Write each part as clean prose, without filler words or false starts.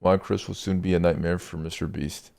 Why Chris will soon be a nightmare for MrBeast.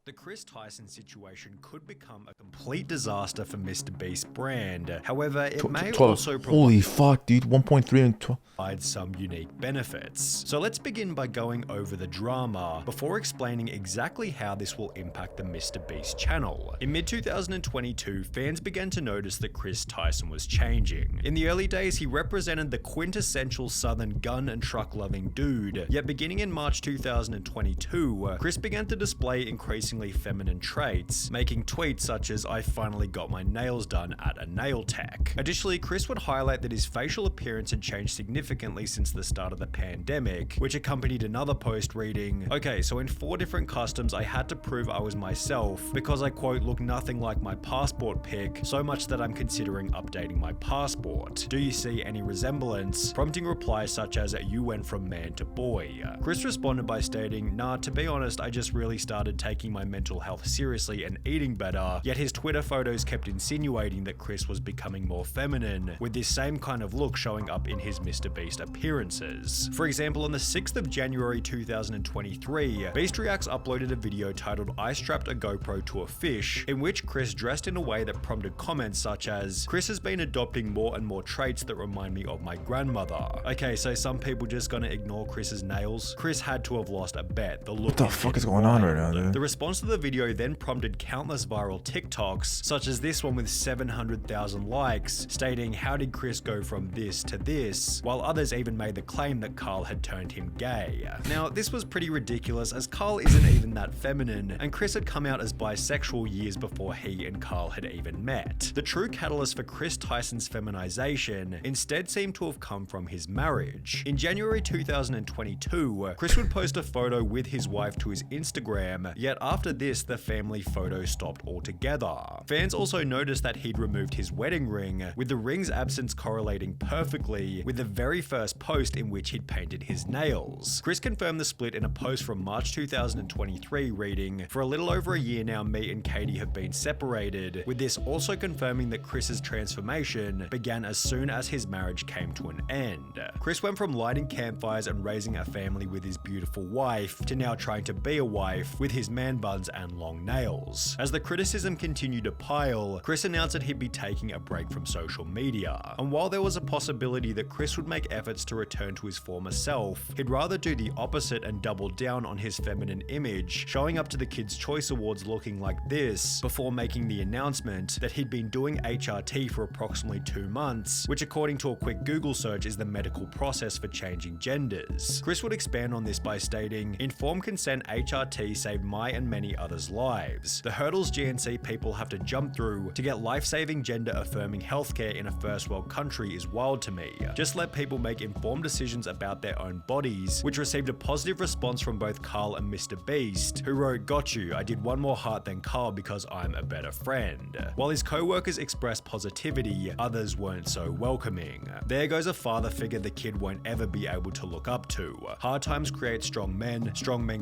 The Chris Tyson situation could become a complete disaster for MrBeast's brand. However, it may also holy fuck, dude, 1.3 and 12. Provide some unique benefits. So let's begin by going over the drama before explaining exactly how this will impact the MrBeast channel. In mid-2022, fans began to notice that Chris Tyson was changing. In the early days, he represented the quintessential southern gun and truck loving dude, yet beginning in March 2022, Chris began to display increasingly feminine traits, making tweets such as "I finally got my nails done at a nail tech." Additionally, Chris would highlight that his facial appearance had changed significantly since the start of the pandemic, which accompanied another post reading, "Okay, so in 4 different customs I had to prove I was myself because I quote look nothing like my passport pic, so much that I'm considering updating my passport. Do you see any resemblance?" Prompting replies such as "You went from man to boy." Chris responded by stating, "Nah, to be honest, I just really started taking my mental health seriously and eating better," yet his Twitter photos kept insinuating that Chris was becoming more feminine, with this same kind of look showing up in his MrBeast appearances. For example, on the 6th of January 2023, Beast Reacts uploaded a video titled "I strapped a GoPro to a fish," in which Chris dressed in a way that prompted comments such as, "Chris has been adopting more and more traits that remind me of my grandmother." Okay, so some people just gonna ignore Chris's nails? Chris had to have lost a bet. The look What the fuck is going on right now, dude? The response to the video then prompted countless viral TikToks, such as this one with 700,000 likes, stating how did Chris go from this to this, while others even made the claim that Carl had turned him gay. Now, this was pretty ridiculous as Carl isn't even that feminine, and Chris had come out as bisexual years before he and Carl had even met. The true catalyst for Chris Tyson's feminization instead seemed to have come from his marriage. In January 2022, Chris would post a photo with his wife to his Instagram, yet after this, the family photo stopped altogether. Fans also noticed that he'd removed his wedding ring, with the ring's absence correlating perfectly with the very first post in which he'd painted his nails. Chris confirmed the split in a post from March 2023 reading, "For a little over a year now, me and Katie have been separated," with this also confirming that Chris's transformation began as soon as his marriage came to an end. Chris went from lighting campfires and raising a family with his beautiful wife to now trying to be a wife with his man buns and long nails. As the criticism continued to pile, Chris announced that he'd be taking a break from social media. And while there was a possibility that Chris would make efforts to return to his former self, he'd rather do the opposite and double down on his feminine image, showing up to the Kids' Choice Awards looking like this, before making the announcement that he'd been doing HRT for approximately 2 months, which according to a quick Google search is the medical process for changing genders. Chris would expand on this by stating, "Informed consent HRT saved my and many others' lives. The hurdles GNC people have to jump through to get life-saving gender-affirming healthcare in a first world country is wild to me. Just let people make informed decisions about their own bodies," which received a positive response from both Carl and MrBeast, who wrote, "Got you, I did one more heart than Carl because I'm a better friend." While his co-workers expressed positivity, others weren't so welcoming. "There goes a father figure the kid won't ever be able to look up to. Hard times create strong men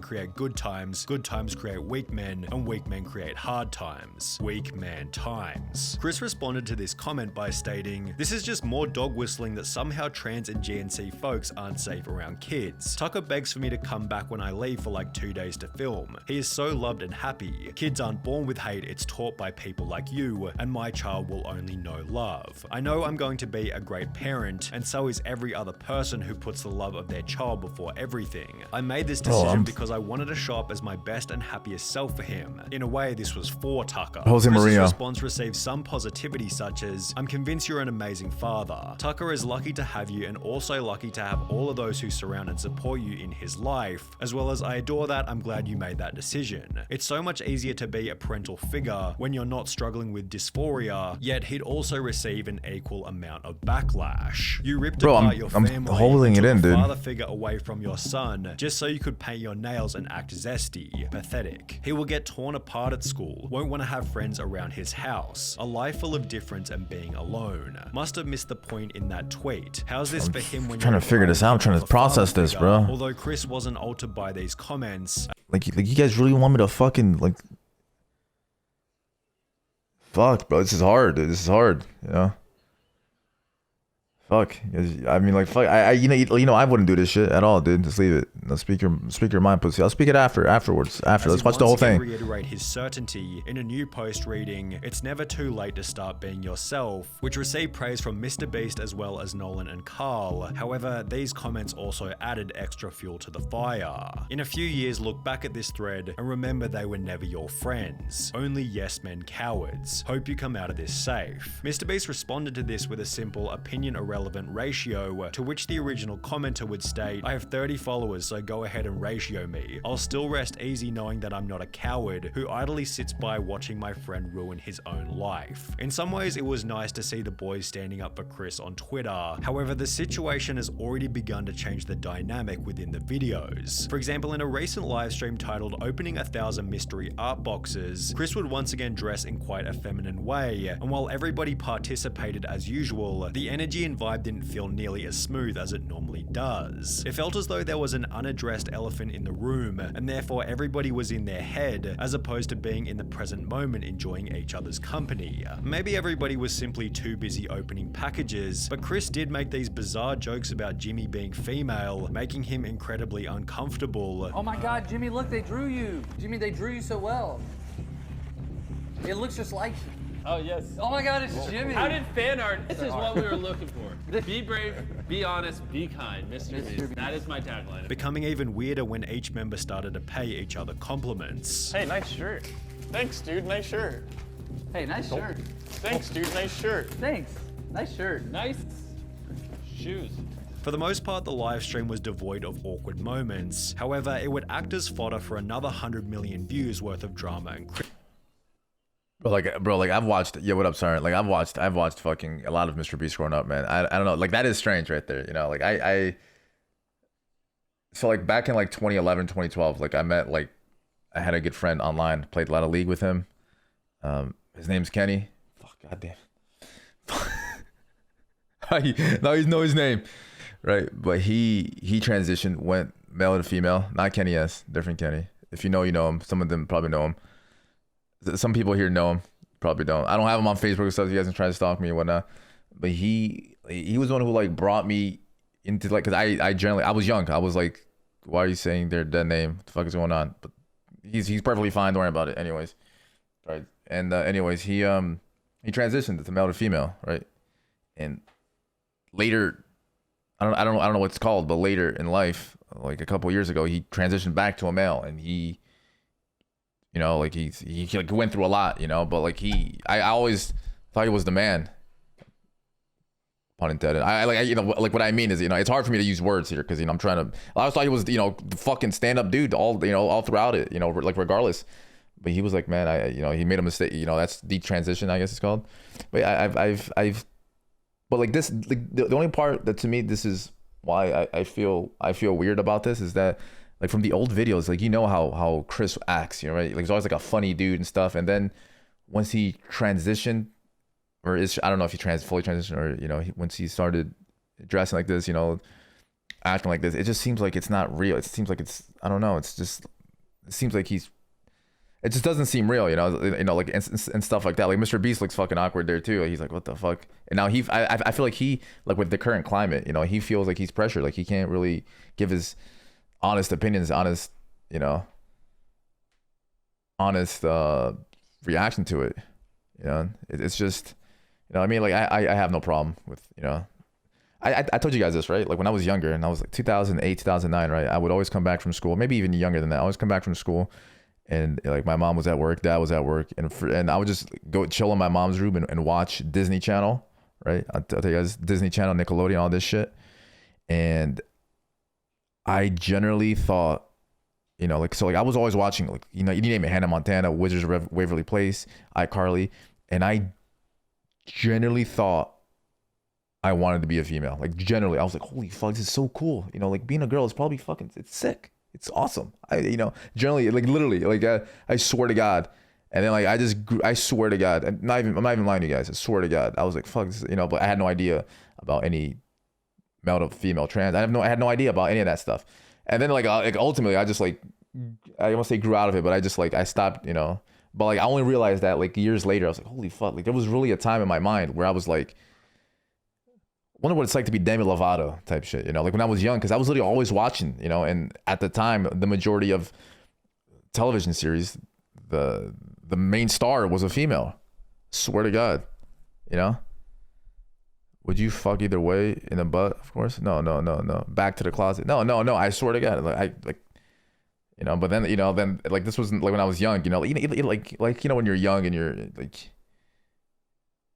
create good times create weak men, and weak men create hard times. Weak man times." Chris responded to this comment by stating, "This is just more dog whistling that somehow trans and GNC folks aren't safe around kids. Tucker begs for me to come back when I leave for like 2 days to film. He is so loved and happy. Kids aren't born with hate, it's taught by people like you, and my child will only know love. I know I'm going to be a great parent, and so is every other person who puts the love of their child before everything. I made this decision because I wanted to show up as my best and happiest self for him. In a way, this was for Tucker." Jose Chris's Maria. response received some positivity such as, "I'm convinced you're an amazing father. Tucker is lucky to have you and also lucky to have all of those who surround and support you in his life, as well as I adore that, I'm glad you made that decision. It's so much easier to be a parental figure when you're not struggling with dysphoria," yet he'd also receive an equal amount of backlash. "You ripped apart your family I'm holding and it took in, a dude. father figure away from your son just so you could paint your nails and act zesty. Pathetic. He will get torn apart at school, won't want to have friends around his house. A life full of difference and being alone. Must have missed the point in that tweet. How's this for him when trying you're to figure this out. I'm trying to process this, bro. Although Chris wasn't altered by these comments. Like you guys really want me to fucking like... Fuck, bro. This is hard, dude. This is hard, you know? Fuck. I mean, like, fuck. I wouldn't do this shit at all, dude. Just leave it. No, speak your mind, pussy. I'll speak it afterwards. Let's watch the whole thing. Reiterate his certainty in a new post reading, "It's never too late to start being yourself," which received praise from MrBeast as well as Nolan and Carl. However, these comments also added extra fuel to the fire. In a few years, look back at this thread and remember they were never your friends. Only yes men cowards. Hope you come out of this safe. MrBeast responded to this with a simple opinion irrelevant ratio, to which the original commenter would state, "I have 30 followers, so go ahead and ratio me. I'll still rest easy knowing that I'm not a coward who idly sits by watching my friend ruin his own life." In some ways, it was nice to see the boys standing up for Chris on Twitter. However, the situation has already begun to change the dynamic within the videos. For example, in a recent livestream titled "Opening 1,000 Mystery Art Boxes," Chris would once again dress in quite a feminine way, and while everybody participated as usual, the energy and vibe didn't feel nearly as smooth as it normally does. It felt as though there was an unaddressed elephant in the room, and therefore everybody was in their head, as opposed to being in the present moment enjoying each other's company. Maybe everybody was simply too busy opening packages, but Chris did make these bizarre jokes about Jimmy being female, making him incredibly uncomfortable. Oh my god, Jimmy, look, they drew you. Jimmy, they drew you so well. It looks just like you. Oh, yes. Oh my god, it's Jimmy. How did fan art? This is what we were looking for. Be brave, be honest, be kind, Mr. Beast. That is my tagline. Becoming even weirder when each member started to pay each other compliments. Hey, nice shirt. Thanks, dude. Nice shirt. Hey, nice shirt. Thanks, dude. Nice shirt. Thanks. Nice shirt. Nice shoes. For the most part, the live stream was devoid of awkward moments. However, it would act as fodder for another 100 million views worth of drama and Bro, like I've watched. Yeah, what up, sorry? Like I've watched fucking a lot of MrBeast growing up, man. I don't know. Like that is strange, right there. You know, like so like back in like 2011, 2012, like I had a good friend online, played a lot of League with him. His name's Kenny. Fuck, goddamn. Now you know his name, right? But he transitioned, went male to female. Not Kenny S, different Kenny. If you know him. Some of them probably know him. Some people here know him, probably don't. I don't have him on Facebook and stuff. You guys can try to stalk me and whatnot. But he was the one who like brought me into like, cause I was young. I was like, why are you saying their dead name? What the fuck is going on? But he's perfectly fine. Don't worry about it. Anyways, right. And anyways, he transitioned to male to female, right? And later, I don't know what it's called, but later in life, like a couple years ago, he transitioned back to a male, and he. You know, like he like went through a lot, you know, but like I always thought he was the man. Pun intended. You know, like what I mean is, you know, it's hard for me to use words here because, you know, I'm trying to. I always thought he was, you know, the fucking stand-up dude, all throughout it, you know, like regardless. But he was like, man, you know, he made a mistake. You know, that's detransition, I guess it's called. But but like this, like the only part that to me, this is why I feel weird about this is that. Like from the old videos, like you know how Chris acts, you know, right? Like he's always like a funny dude and stuff. And then once he transitioned, or I don't know if he fully transitioned, or you know, once he started dressing like this, you know, acting like this, it just seems like it's not real. It seems like I don't know. It seems like it just doesn't seem real, you know, like and stuff like that. Like MrBeast looks fucking awkward there too. He's like, what the fuck? And now I feel like he like with the current climate, you know, he feels like he's pressured, like he can't really give his honest opinions, honest reaction to it. You know, it's just, you know what I mean? Like I have no problem with, you know, I told you guys this, right? Like when I was younger and I was like 2008, 2009, right? I would always come back from school, maybe even younger than that. I always come back from school and like my mom was at work, dad was at work, and I would just go chill in my mom's room and watch Disney Channel, right? I'll tell you guys, Disney Channel, Nickelodeon, all this shit. And I generally thought, you know, like, so like I was always watching, like, you know, you name it, Hannah Montana, Wizards of Waverly Place, iCarly, and I generally thought I wanted to be a female. Like generally, I was like, holy fuck, this is so cool. You know, like being a girl is probably fucking, it's sick. It's awesome. You know, generally, like literally, like I swear to God. And then like I swear to God, I'm not even lying to you guys. I swear to God, I was like, fuck, this, you know, but I had no idea about any male to female trans. I had no idea about any of that stuff. And then like ultimately, I just like, I won't say grew out of it, but I stopped, you know. But like I only realized that like years later, I was like, holy fuck, like there was really a time in my mind where I was like, wonder what it's like to be Demi Lovato type shit, you know, like when I was young, because I was literally always watching, you know, and at the time, the majority of television series, the main star was a female. Swear to God, you know. Would you fuck either way in the butt? Of course. No. Back to the closet. No. I swear to God, you know. But then, you know, like this was like when I was young, you know, like you know when you're young and you're like.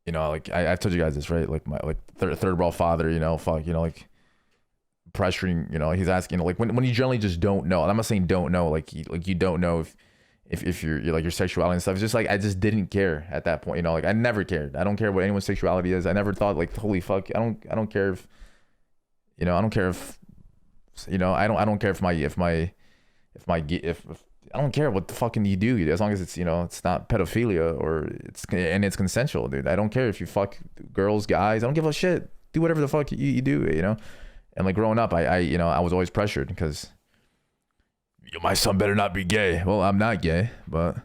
You know, like I've told you guys this, right? Like my third world father, you know, fuck, you know, like pressuring, you know, he's asking, you know, like when you generally just don't know. And I'm not saying don't know, like you don't know if you're like your sexuality and stuff. It's just like I just didn't care at that point, you know, like I never cared. I don't care what anyone's sexuality is. I never thought like holy fuck, I don't care if, you know, I don't care if, you know, I don't care if I don't care what the fucking you do, as long as it's, you know, it's not pedophilia or it's consensual, dude. I don't care if you fuck girls, guys. I don't give a shit. Do whatever the fuck you do, you know. And like growing up, I you know, I was always pressured because my son better not be gay. Well, I'm not gay, but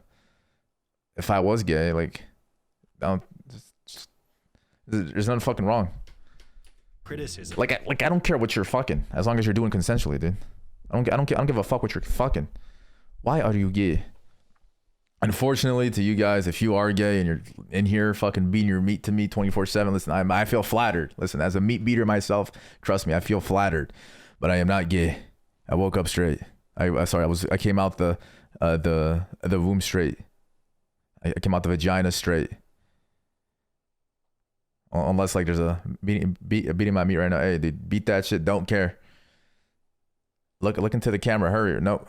if I was gay, like, there's nothing fucking wrong. Criticism. Like I don't care what you're fucking, as long as you're doing consensually, dude. I don't give a fuck what you're fucking. Why are you gay? Unfortunately, to you guys, if you are gay and you're in here fucking beating your meat to me 24/7, listen, I feel flattered. Listen, as a meat beater myself, trust me, I feel flattered. But I am not gay. I woke up straight. I came out the womb straight. I came out the vagina straight. Unless like there's a beating my meat right now. Hey, dude, beat that shit. Don't care. Look into the camera. Hurry. Nope.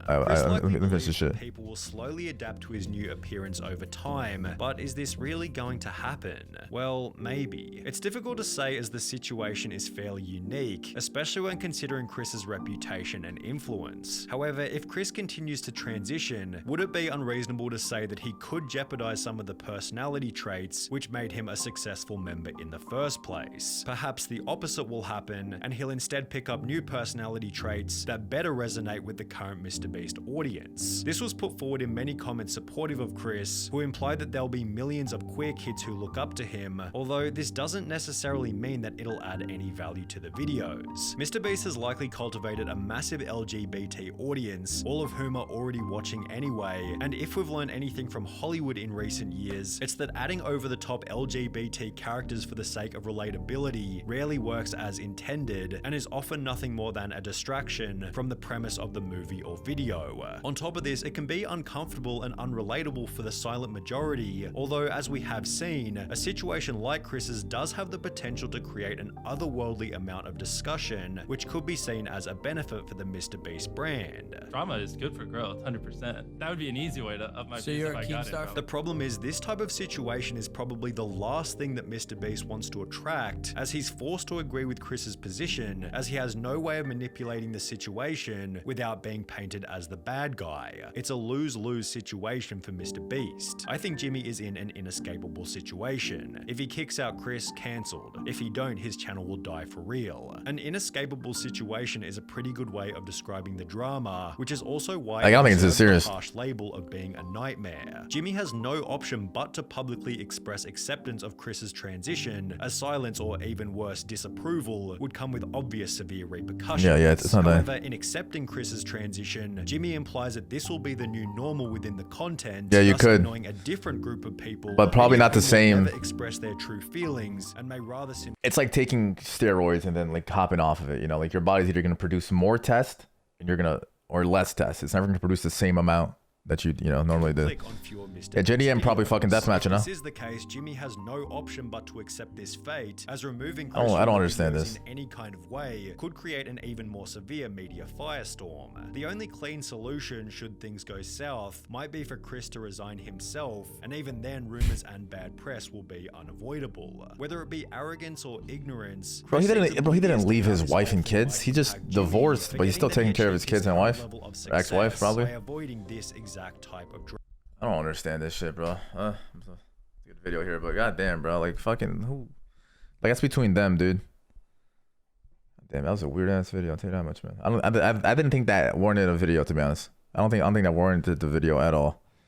Let me finish this shit. People will slowly adapt to his new appearance over time, but is this really going to happen? Well, maybe. It's difficult to say as the situation is fairly unique, especially when considering Chris's reputation and influence. However, if Chris continues to transition, would it be unreasonable to say that he could jeopardize some of the personality traits which made him a successful member in the first place? Perhaps the opposite will happen, and he'll instead pick up new personality traits that better resonate with the current MrBeast audience. This was put forward in many comments supportive of Chris, who implied that there'll be millions of queer kids who look up to him, although this doesn't necessarily mean that it'll add any value to the videos. MrBeast has likely cultivated a massive LGBT audience, all of whom are already watching anyway, and if we've learned anything from Hollywood in recent years, it's that adding over-the-top LGBT characters for the sake of relatability rarely works as intended, and is often nothing more than a distraction from the premise of the movie or video. On top of this, it can be uncomfortable and unrelatable for the silent majority, although as we have seen, a situation like Chris's does have the potential to create an otherworldly amount of discussion, which could be seen as a benefit for the MrBeast brand. Drama is good for growth, 100%. That would be an easy way to up my So views you're if a I got it, Keemstar? bro. The problem is this type of situation is probably the last thing that MrBeast wants to attract, as he's forced to agree with Chris's position, as he has no way of manipulating the situation without being painted as the bad guy. It's a lose-lose situation for MrBeast. I think Jimmy is in an inescapable situation. If he kicks out Chris, cancelled. If he don't, his channel will die for real. An inescapable situation is a pretty good way of describing the drama, which is also why I don't think it's deserves this serious. the harsh label of being a nightmare. Jimmy has no option but to publicly express acceptance of Chris's transition, as silence or even worse, disapproval would come with obvious severe repercussions. Yeah, it's not that. However, in accepting Chris's transition, Jimmy implies that this will be the new normal within the content. Yeah, you thus could. annoying a different group of people, But probably many not of the whom will same. never express their true feelings and may rather simply It's like taking steroids and then like hopping off of it, you know, like your body's either going to produce more test and or less test. It's never going to produce the same amount that you know normally do. click on fewer MrBeast Yeah, JDM probably videos. fucking deathmatch, you know? If this is the case, Jimmy has no option but to accept this fate, as removing I don't Chris from understand videos this. in any kind of way could create an even more severe media firestorm. The only clean solution, should things go south, might be for Chris to resign himself, and even then rumors and bad press will be unavoidable. Whether it be arrogance or ignorance, Bro, he Chris seems didn't oblivious to leave how his this wife whole and thing kids. might He just impact Jimmy, divorced, but he's still forgetting taking care of that his he kids and achieves wife. his level of Or ex-wife, success probably. by avoiding this exact type of drama. I don't understand this shit, bro. It's a good video here, but goddamn, bro, like fucking who? Like that's between them, dude. Damn, that was a weird ass video. I'll tell you that much, man. I didn't think that warranted a video, to be honest. I don't think that warranted the video at all.